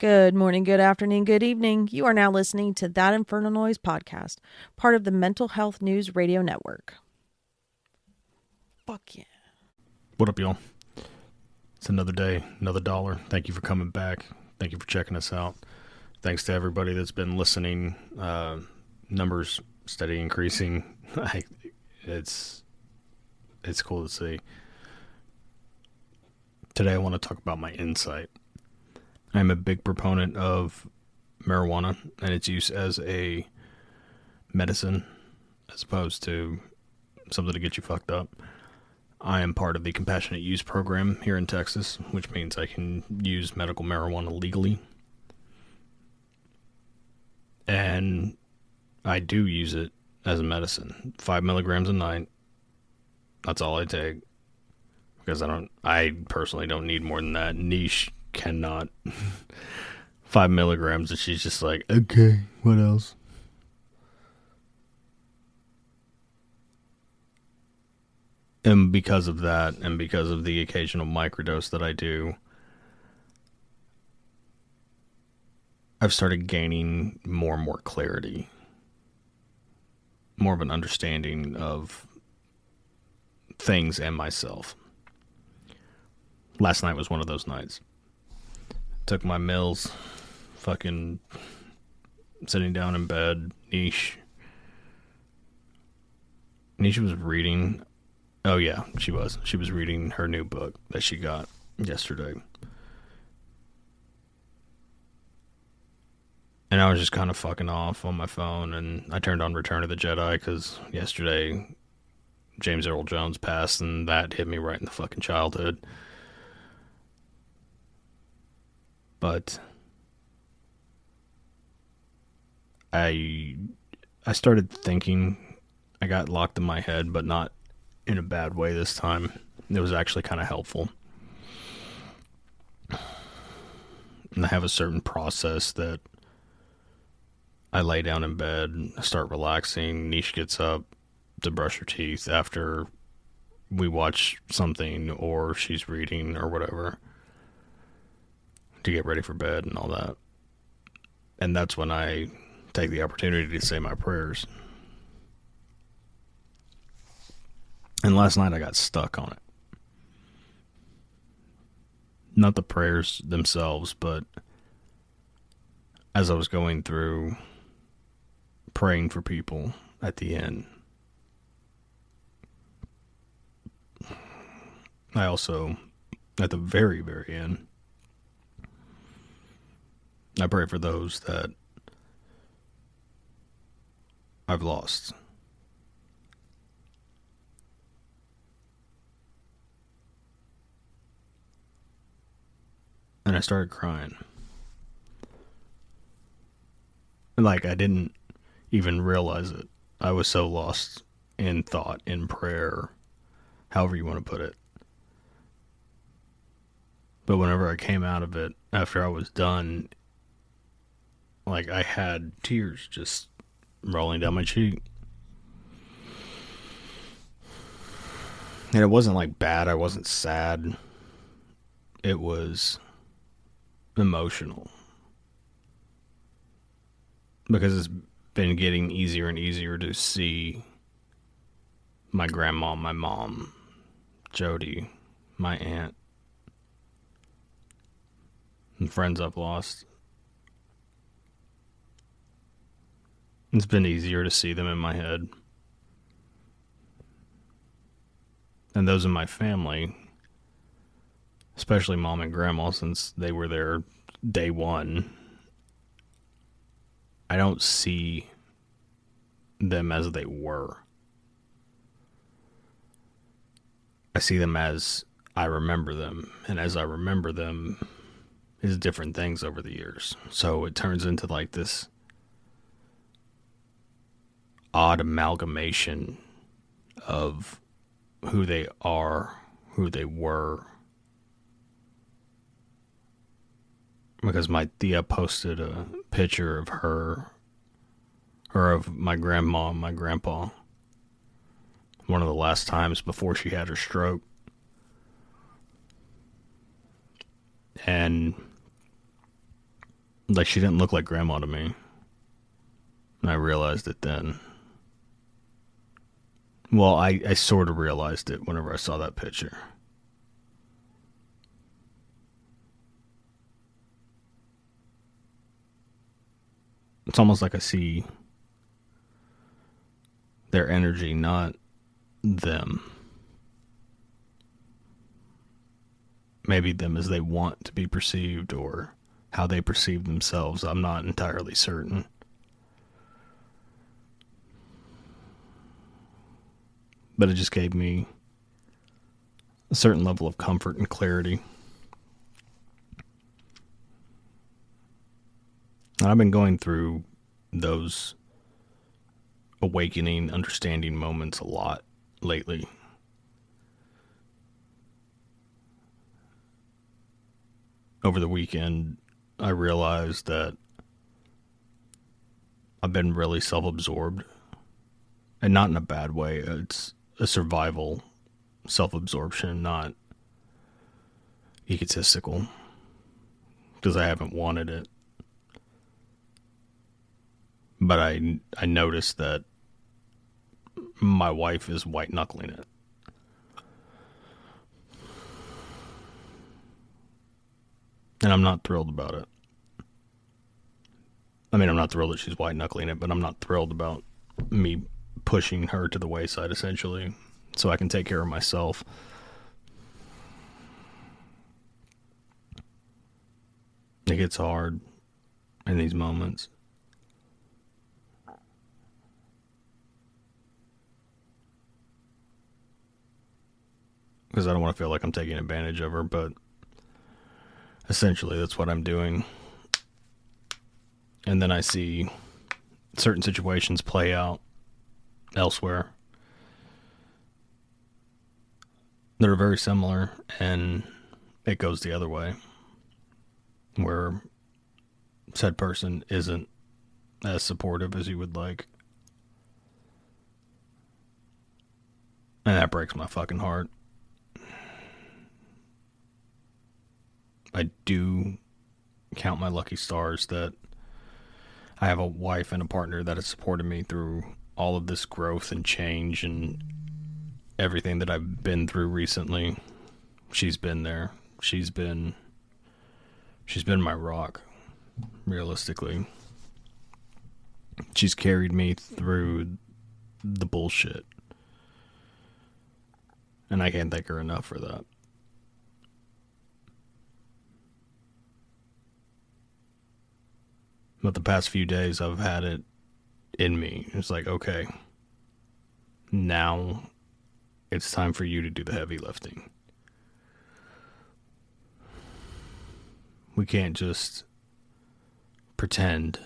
Good morning, good afternoon, good evening. You are now listening to That Infernal Noise podcast, part of the Mental Health News Radio Network. Fuck yeah. What up, y'all? It's another day, another dollar. Thank you for coming back. Thank you for checking us out. Thanks to everybody that's been listening. Numbers steady increasing. It's cool to see. Today I want to talk about my insight. I'm a big proponent of marijuana and its use as a medicine as opposed to something to get you fucked up. I am part of the compassionate use program here in Texas, which means I can use medical marijuana legally. And I do use it as a medicine. 5 milligrams a night. That's all I take. Because I personally don't need more than that. Niche cannot. 5 milligrams, and she's just like, okay, what else? And because of that, and because of the occasional microdose that I do, I've started gaining more and more clarity. More of an understanding of things and myself. Last night was one of those nights. Took my mills, fucking sitting down in bed. Niche was reading. Oh yeah, she was. She was reading her new book that she got yesterday. And I was just kind of fucking off on my phone, and I turned on Return of the Jedi because yesterday James Earl Jones passed, and that hit me right in the fucking childhood. But I started thinking. I got locked in my head, but not in a bad way this time. It was actually kind of helpful. And I have a certain process that I lay down in bed, start relaxing. Niche gets up to brush her teeth after we watch something or she's reading or whatever to get ready for bed and all that. And that's when I take the opportunity to say my prayers. And last night I got stuck on it. Not the prayers themselves, but as I was going through praying for people at the end, I also, at the very, very end, I pray for those that I've lost. And I started crying. Like, I didn't even realize it. I was so lost in thought, in prayer, however you want to put it. But whenever I came out of it, after I was done, like, I had tears just rolling down my cheek. And it wasn't like bad, I wasn't sad. It was emotional. Because it's been getting easier and easier to see my grandma, my mom, Jody, my aunt, and friends I've lost. It's been easier to see them in my head. And those in my family, especially mom and grandma, since they were there day one, I don't see them as they were. I see them as I remember them. And as I remember them is different things over the years. So it turns into like this odd amalgamation of who they are, who they were. Because my Thea posted a picture of her, or of my grandma and my grandpa, one of the last times before she had her stroke. And Like, she didn't look like grandma to me. And I realized it then. Well, I sort of realized it whenever I saw that picture. It's almost like I see their energy, not them. Maybe them as they want to be perceived or how they perceive themselves. I'm not entirely certain. But it just gave me a certain level of comfort and clarity. And I've been going through those awakening, understanding moments a lot lately. Over the weekend, I realized that I've been really self-absorbed. And not in a bad way. It's a survival self-absorption, not egotistical. Because I haven't wanted it. But I noticed that my wife is white-knuckling it. And I'm not thrilled about it. I mean, I'm not thrilled that she's white-knuckling it, but I'm not thrilled about me pushing her to the wayside, essentially, so I can take care of myself. It gets hard in these moments. Because I don't want to feel like I'm taking advantage of her, but essentially that's what I'm doing. And then I see certain situations play out elsewhere that are very similar, and it goes the other way, where said person isn't as supportive as you would like. And that breaks my fucking heart. I do count my lucky stars that I have a wife and a partner that has supported me through all of this growth and change and everything that I've been through recently. She's been there. She's been my rock, realistically. She's carried me through the bullshit. And I can't thank her enough for that. But the past few days I've had it in me. It's like, okay, now it's time for you to do the heavy lifting. We can't just pretend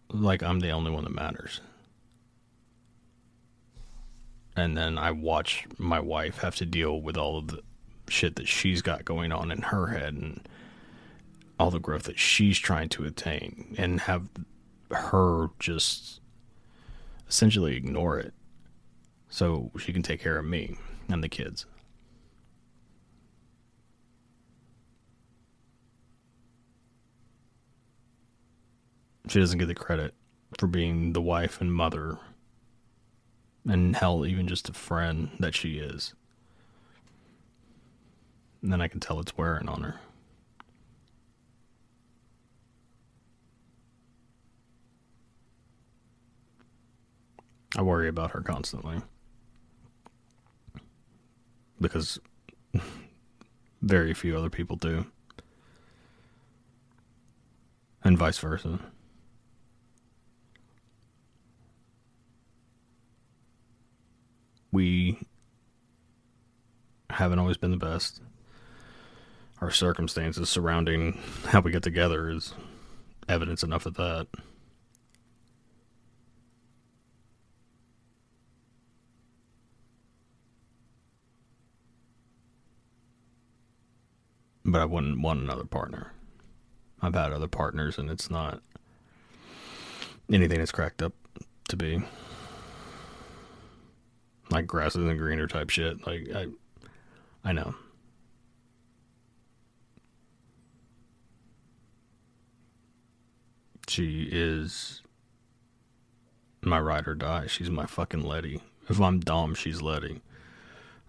like I'm the only one that matters. And then I watch my wife have to deal with all of the shit that she's got going on in her head and all the growth that she's trying to attain, and have her just essentially ignore it so she can take care of me and the kids. She doesn't get the credit for being the wife and mother, and hell, even just a friend that she is. And then I can tell it's wearing on her. I worry about her constantly. Because very few other people do. And vice versa. We haven't always been the best. Our circumstances surrounding how we get together is evidence enough of that. But I wouldn't want another partner. I've had other partners, and it's not anything it's cracked up to be. Like grass isn't greener type shit. Like, I know. She is my ride or die. She's my fucking Letty. If I'm Dom, she's Letty.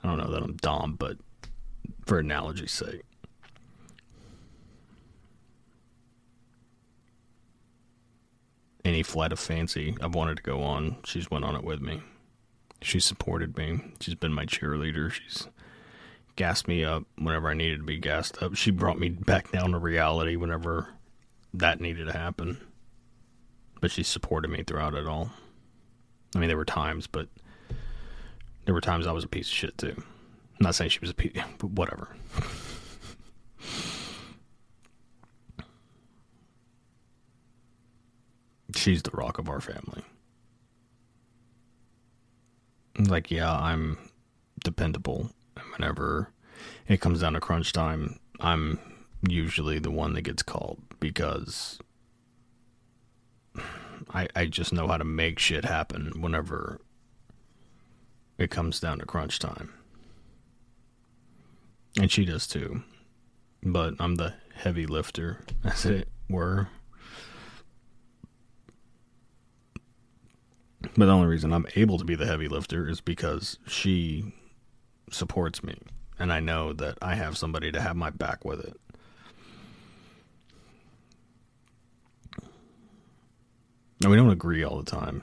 I don't know that I'm Dom, but for analogy's sake. Any flight of fancy I've wanted to go on, she's went on it with me. She supported me. She's been my cheerleader. She's gassed me up whenever I needed to be gassed up. She brought me back down to reality whenever that needed to happen. But she supported me throughout it all. I mean, there were times, but there were times I was a piece of shit too. I'm not saying she was a piece, but whatever. She's the rock of our family. Like, yeah, I'm dependable. Whenever it comes down to crunch time, I'm usually the one that gets called because I just know how to make shit happen whenever it comes down to crunch time. And she does too. But I'm the heavy lifter, as it were. But the only reason I'm able to be the heavy lifter is because she supports me. And I know that I have somebody to have my back with it. And we don't agree all the time.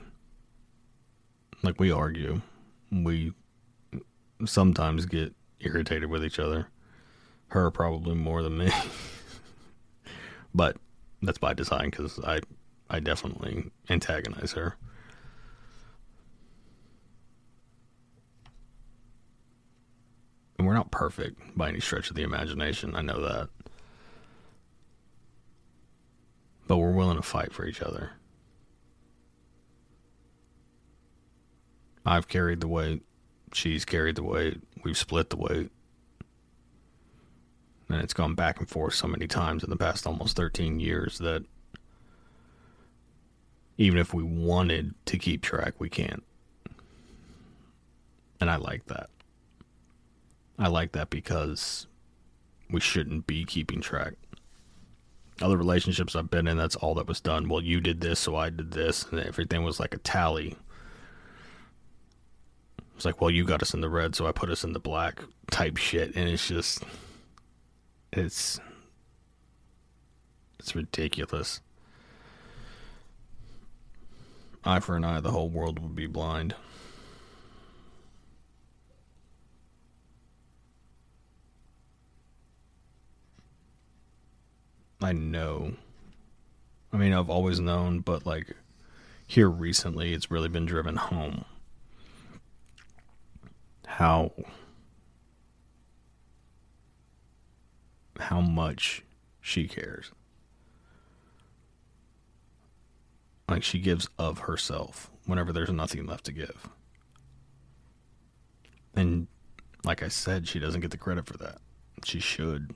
Like, we argue. We sometimes get irritated with each other. Her probably more than me. But that's by design, because I definitely antagonize her. And we're not perfect by any stretch of the imagination. I know that. But we're willing to fight for each other. I've carried the weight. She's carried the weight. We've split the weight. And it's gone back and forth so many times in the past almost 13 years that even if we wanted to keep track, we can't. And I like that. I like that because we shouldn't be keeping track. Other relationships I've been in, that's all that was done. Well, you did this, so I did this. And everything was like a tally. It's like, well, you got us in the red, so I put us in the black type shit. And it's just, it's ridiculous. Eye for an eye, the whole world would be blind. I know. I mean, I've always known, but like here recently, it's really been driven home. How much she cares. Like, she gives of herself whenever there's nothing left to give. And like I said, she doesn't get the credit for that. She should.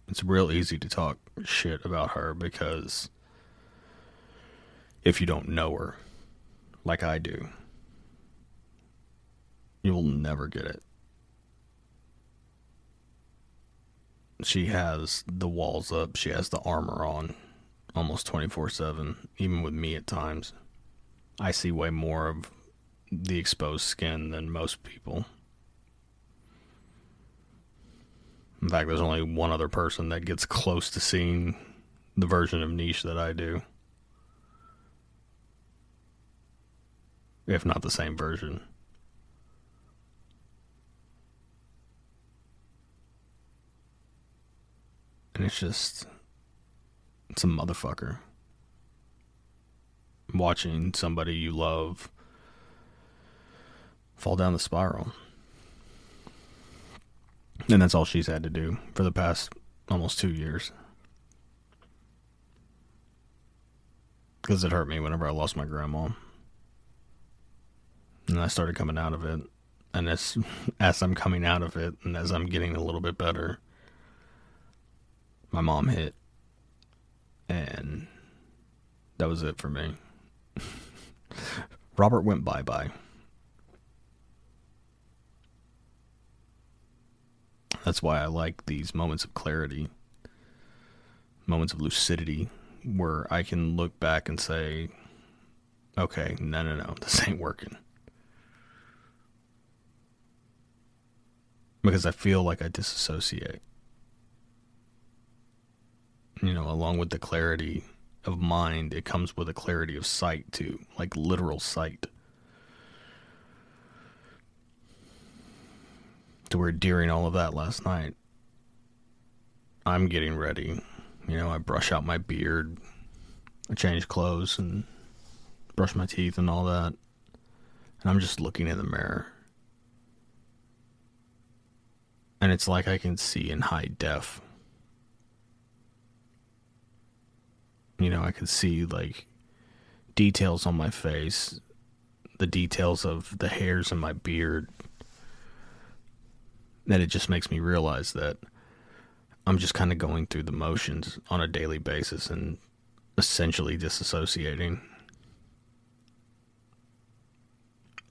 It's real easy to talk shit about her because if you don't know her, like I do, you'll never get it. She has the walls up. She has the armor on almost 24/7, even with me at times. I see way more of the exposed skin than most people. In fact, there's only one other person that gets close to seeing the version of niche that I do. If not the same version. And it's a motherfucker. Watching somebody you love fall down the spiral. And that's all she's had to do for the past almost 2 years. Because it hurt me whenever I lost my grandma. And I started coming out of it. And as I'm coming out of it, and as I'm getting a little bit better, my mom hit. And that was it for me. Robert went bye-bye. That's why I like these moments of clarity. moments of lucidity where I can look back and say, okay, no, this ain't working. Because I feel like I disassociate. Along with the clarity of mind, it comes with a clarity of sight too, like literal sight. To where during all of that last night, I'm getting ready. I brush out my beard, I change clothes and brush my teeth and all that. And I'm just looking in the mirror. And it's like I can see in high def. I could see like details on my face, the details of the hairs in my beard. That it just makes me realize that I'm just kind of going through the motions on a daily basis and essentially disassociating.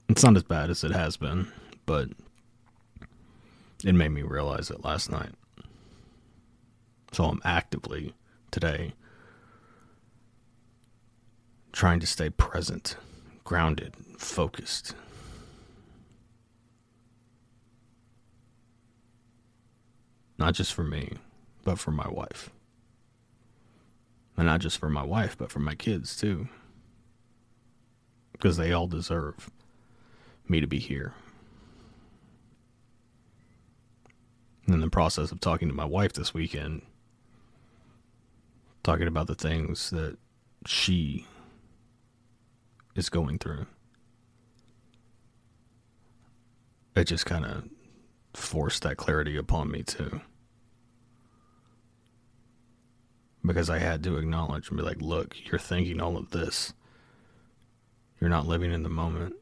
It's not as bad as it has been, but it made me realize it last night. So I'm actively, today, trying to stay present, grounded, focused. Not just for me, but for my wife. And not just for my wife, but for my kids too. Because they all deserve me to be here. In the process of talking to my wife this weekend, talking about the things that she is going through, it just kind of forced that clarity upon me too. Because I had to acknowledge and be like, look, you're thinking all of this. You're not living in the moment.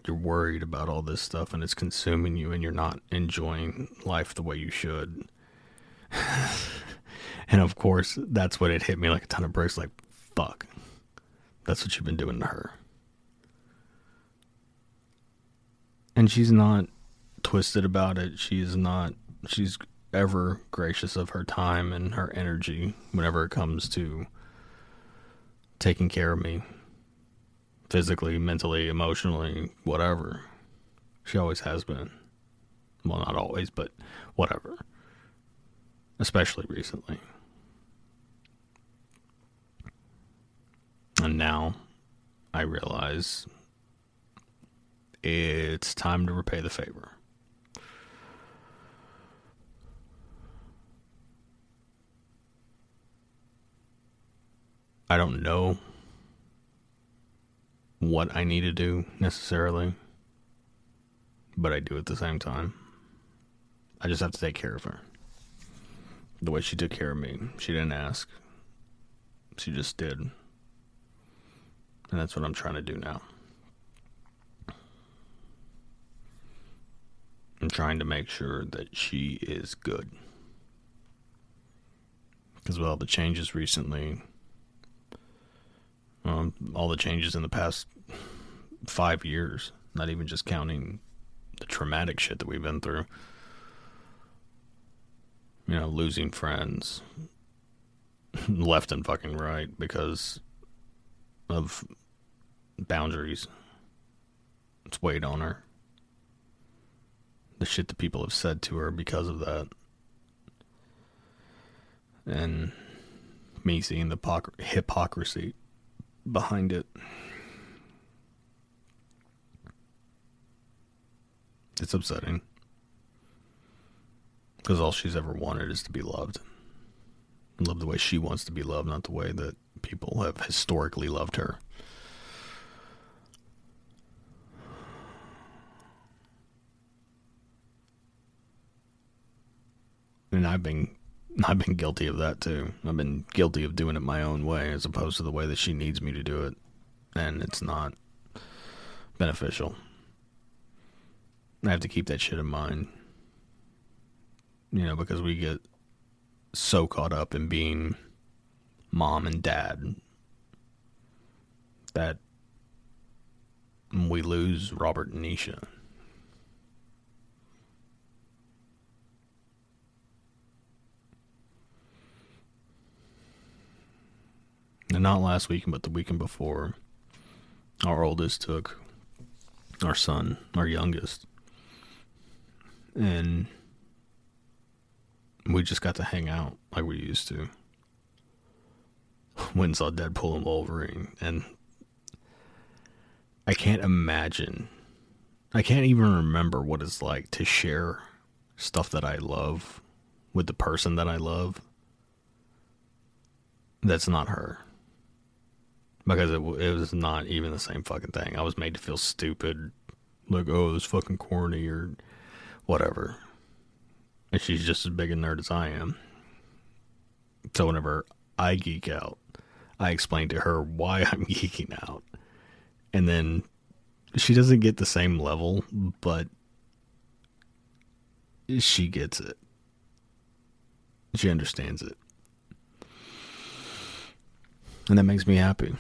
You're worried about all this stuff and it's consuming you and you're not enjoying life the way you should. And of course, that's what it hit me like a ton of bricks. Like, fuck. That's what you've been doing to her. And she's not twisted about it. She's ever gracious of her time and her energy whenever it comes to taking care of me. Physically, mentally, emotionally, whatever. She always has been. Well, not always, but whatever. Especially recently. And now I realize it's time to repay the favor. I don't know what I need to do necessarily, but I do at the same time. I just have to take care of her. The way she took care of me. She didn't ask. She just did. And that's what I'm trying to do now. I'm trying to make sure that she is good. Because with all the changes recently, all the changes in the past 5 years, not even just counting the traumatic shit that we've been through, losing friends left and fucking right because of boundaries. It's weighed on her. The shit that people have said to her because of that. And me seeing the hypocrisy behind it. It's upsetting. Because all she's ever wanted is to be loved. Love the way she wants to be loved, not the way that people have historically loved her. And I've been guilty of that too. I've been guilty of doing it my own way as opposed to the way that she needs me to do it. And it's not beneficial. I have to keep that shit in mind. Because we get so caught up in being mom and dad that we lose Robert and Nisha. not last weekend, but the weekend before, our oldest took our son, our youngest, and we just got to hang out like we used to. Went and saw Deadpool and Wolverine, and I can't imagine, I can't even remember what it's like to share stuff that I love with the person that I love that's not her. Because it was not even the same fucking thing. I was made to feel stupid, like, oh, it's fucking corny or whatever. And she's just as big a nerd as I am. So whenever I geek out, I explain to her why I'm geeking out. And then she doesn't get the same level, but she gets it. She understands it. And that makes me happy.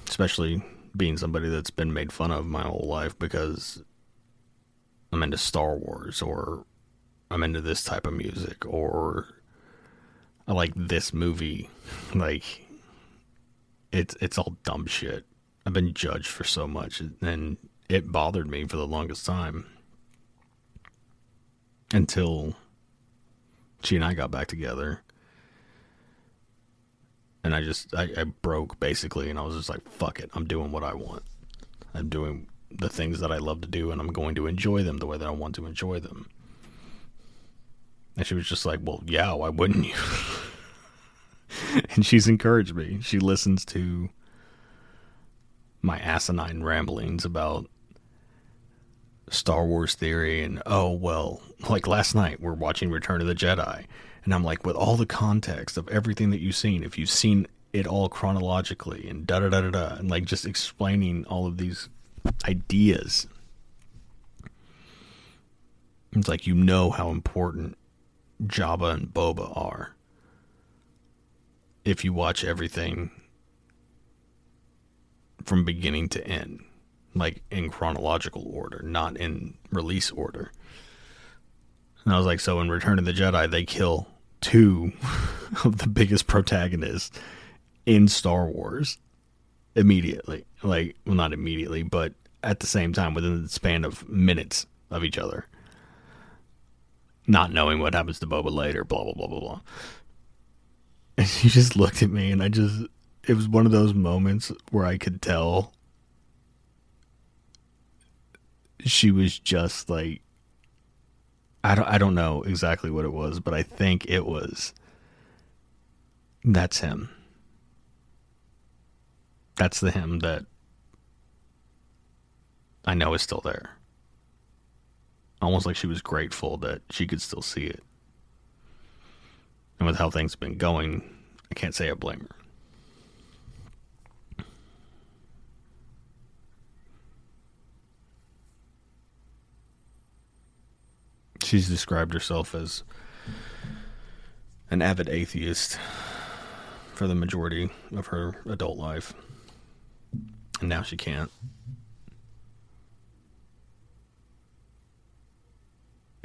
Especially being somebody that's been made fun of my whole life because I'm into Star Wars, or I'm into this type of music, or I like this movie. Like, it's all dumb shit. I've been judged for so much, and it bothered me for the longest time. Until she and I got back together. And I broke, basically, and I was just like, fuck it, I'm doing what I want. I'm doing the things that I love to do, and I'm going to enjoy them the way that I want to enjoy them. And she was just like, well, yeah, why wouldn't you? And she's encouraged me. She listens to my asinine ramblings about Star Wars theory, and, oh, well, like last night, we're watching Return of the Jedi. And I'm like, with all the context of everything that you've seen, if you've seen it all chronologically and da-da-da-da-da, and like just explaining all of these ideas, it's like, you know how important Jabba and Boba are if you watch everything from beginning to end, like in chronological order, not in release order. And I was like, so in Return of the Jedi, they kill two of the biggest protagonists in Star Wars immediately. Like, well, not immediately, but at the same time, within the span of minutes of each other. Not knowing what happens to Boba later, blah, blah, blah, blah, blah. And she just looked at me, and it was one of those moments where I could tell she was just like, I don't know exactly what it was, but I think it was, that's him. That's the him that I know is still there. Almost like she was grateful that she could still see it. And with how things have been going, I can't say I blame her. She's described herself as an avid atheist for the majority of her adult life. And now she can't.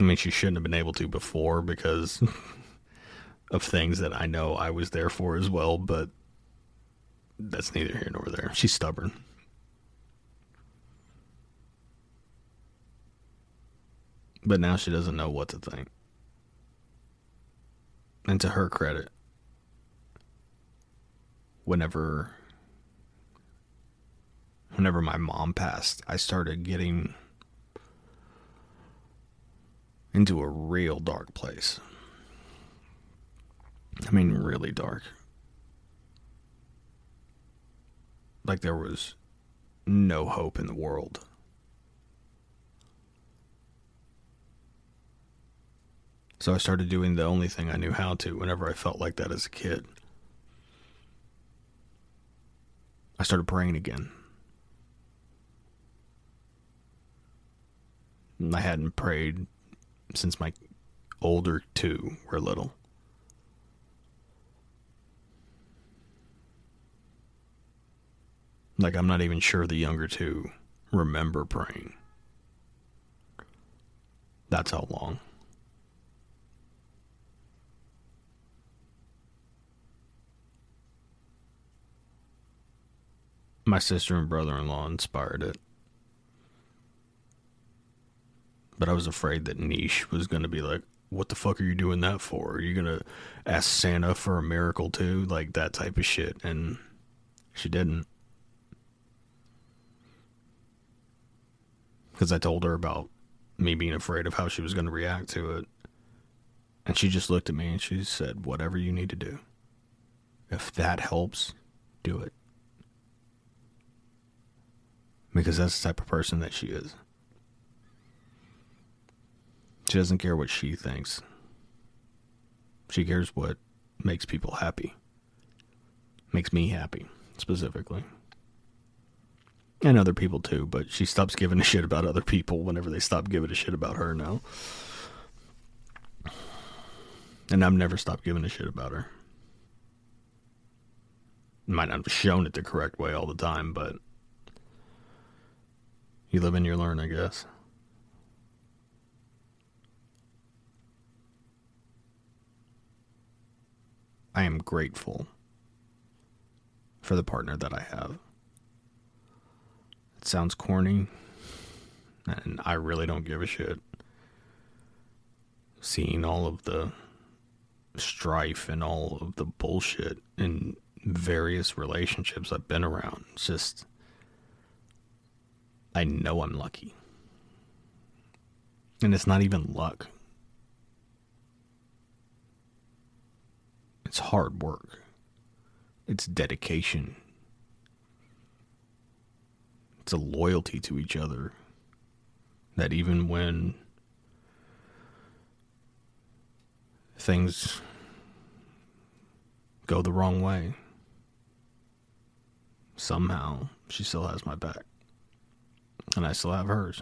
I mean, she shouldn't have been able to before because of things that I know I was there for as well, but that's neither here nor there. She's stubborn. But now she doesn't know what to think. And to her credit, whenever my mom passed, I started getting into a real dark place. I mean, really dark. Like there was no hope in the world. So I started doing the only thing I knew how to whenever I felt like that as a kid. I started praying again. And I hadn't prayed since my older two were little. Like, I'm not even sure the younger two remember praying. That's how long. My sister and brother-in-law inspired it. But I was afraid that Niche was going to be like, what the fuck are you doing that for? Are you going to ask Santa for a miracle too? Like that type of shit. And she didn't. Because I told her about me being afraid of how she was going to react to it. And she just looked at me and she said, whatever you need to do. If that helps, do it. Because that's the type of person that she is. She doesn't care what she thinks. She cares what makes people happy. Makes me happy, specifically. And other people too, but she stops giving a shit about other people whenever they stop giving a shit about her now. And I've never stopped giving a shit about her. Might not have shown it the correct way all the time, but you live and you learn, I guess. I am grateful for the partner that I have. It sounds corny, and I really don't give a shit. Seeing all of the strife and all of the bullshit in various relationships I've been around, it's just, I know I'm lucky. And it's not even luck. It's hard work. It's dedication. It's a loyalty to each other that even when things go the wrong way, somehow she still has my back. And I still have hers.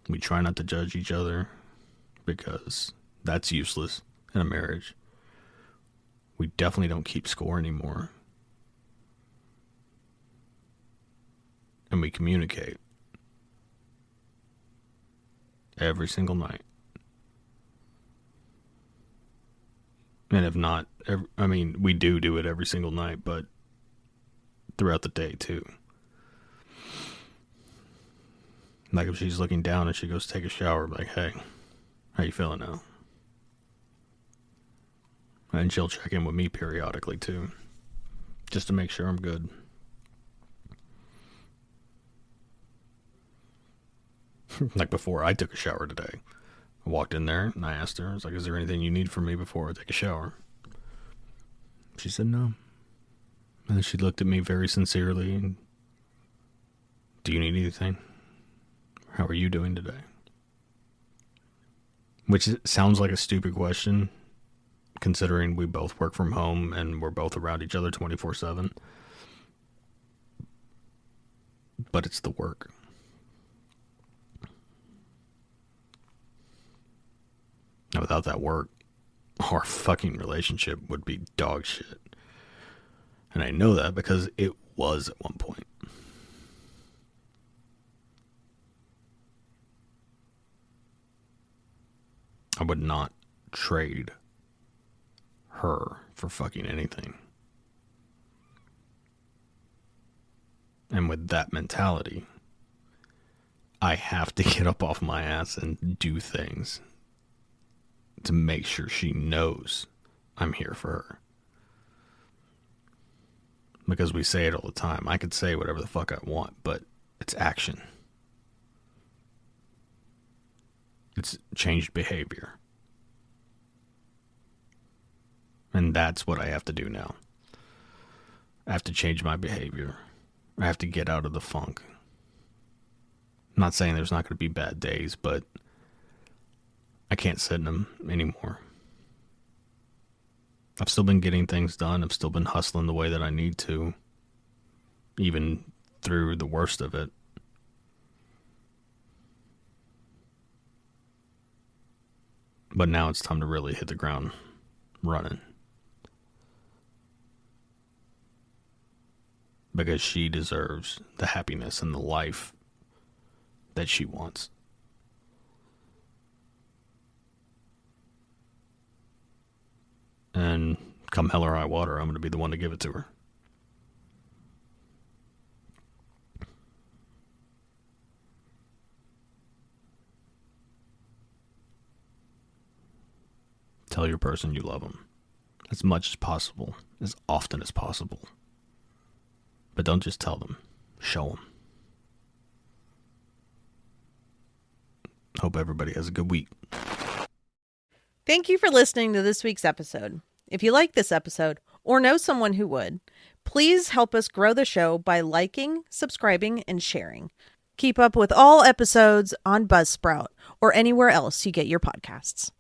We try not to judge each other because that's useless in a marriage. We definitely don't keep score anymore. And we communicate every single night. And if not, we do it every single night, but throughout the day too. Like if she's looking down and she goes to take a shower, I'm like, hey, how you feeling now? And she'll check in with me periodically too, just to make sure I'm good. Like before I took a shower today, I walked in there and I asked her, I was like, is there anything you need from me before I take a shower? She said no. And then she looked at me very sincerely and, do you need anything? How are you doing today? Which sounds like a stupid question, considering we both work from home and we're both around each other 24/7. But it's the work. And without that work, our fucking relationship would be dog shit. And I know that because it was at one point. I would not trade her for fucking anything. And with that mentality, I have to get up off my ass and do things to make sure she knows I'm here for her. Because we say it all the time. I could say whatever the fuck I want, but it's action. It's changed behavior. And that's what I have to do now. I have to change my behavior. I have to get out of the funk. I'm not saying there's not going to be bad days, but I can't sit in them anymore. I've still been getting things done. I've still been hustling the way that I need to, even through the worst of it. But now it's time to really hit the ground running. Because she deserves the happiness and the life that she wants. And come hell or high water, I'm going to be the one to give it to her. tell your person you love them as much as possible, as often as possible. But don't just tell them. Show them. Hope everybody has a good week. Thank you for listening to this week's episode. If you like this episode or know someone who would, please help us grow the show by liking, subscribing, and sharing. Keep up with all episodes on Buzzsprout or anywhere else you get your podcasts.